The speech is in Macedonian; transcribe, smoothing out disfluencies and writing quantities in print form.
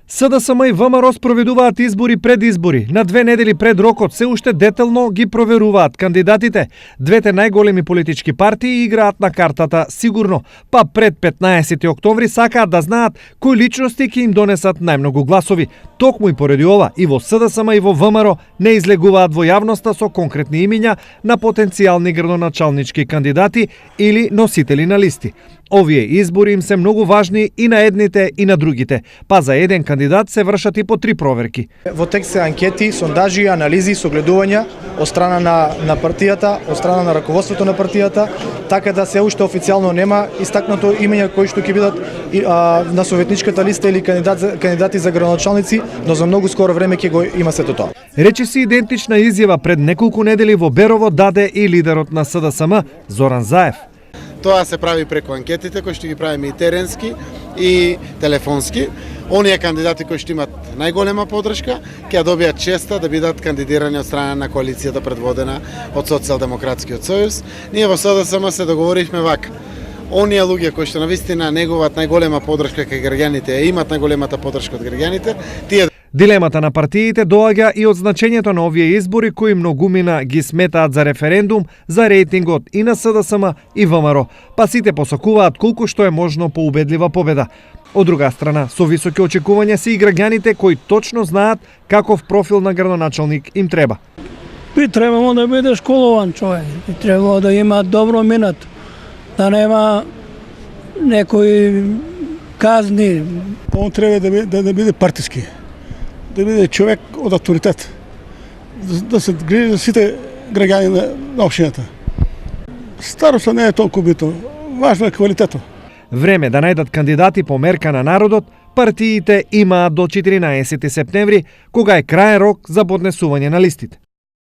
СДСМ и ВМРО спроведуваат избори пред избори. На 2 недели пред рокот се уште детелно ги проверуваат кандидатите. Двете најголеми политички партии играат на картата сигурно, па пред 15 октомври сакаат да знаат кои личности ќе им донесат најмногу гласови. Токму и поради ова и во СДСМ и во ВМРО не излегуваат во јавноста со конкретни имиња на потенцијални градоначалнички кандидати или носители на листи. Овие избори им се многу важни и на едните и на другите, па за еден кандидат се вршат и по 3 проверки. Во текст се анкети, сондажи, анализи, согледувања од страна на партијата, од страна на раководството на партијата, така да се уште официјално нема истакнато имења кои што ќе бидат на советничката листа или кандидати за градоначалници, но за многу скоро време ќе го има сето тоа. Речиси идентична изјава пред неколку недели во Берово даде и лидерот на СДСМ Зоран Заев. Тоа се прави преку анкетите кои што ги правиме и теренски и телефонски. Оние кандидати кои што имат најголема поддршка ќе добијат честа да бидат кандидирани од страна на коалицијата предводена од Социјалдемократскиот сојуз. Ние во СДСМ се договоривме вака. Оние луѓе кои што навистина негуваат најголема поддршка кај граѓаните и имат најголемата поддршка од граѓаните, тие Дилемата на партиите доаѓа и од значењето на овие избори кои многумина ги сметаат за референдум за рейтингот и на СДСМ и ВМРО, па сите посакуваат колку што е можно поубедлива победа. Од друга страна, со високи очекувања се и граѓаните кои точно знаат каков профил на градоначалник им треба. Би требало да биде школован човек, би требало да има добро минат, да нема некои казни. Он треба да биде партиски, да биде човек од авторитет, да се грижи за сите граѓани на општината. Староста не е толку битно, важно е квалитетот. Време да најдат кандидати по мерка на народот, партиите имаат до 14 септември, кога е краен рок за поднесување на листите.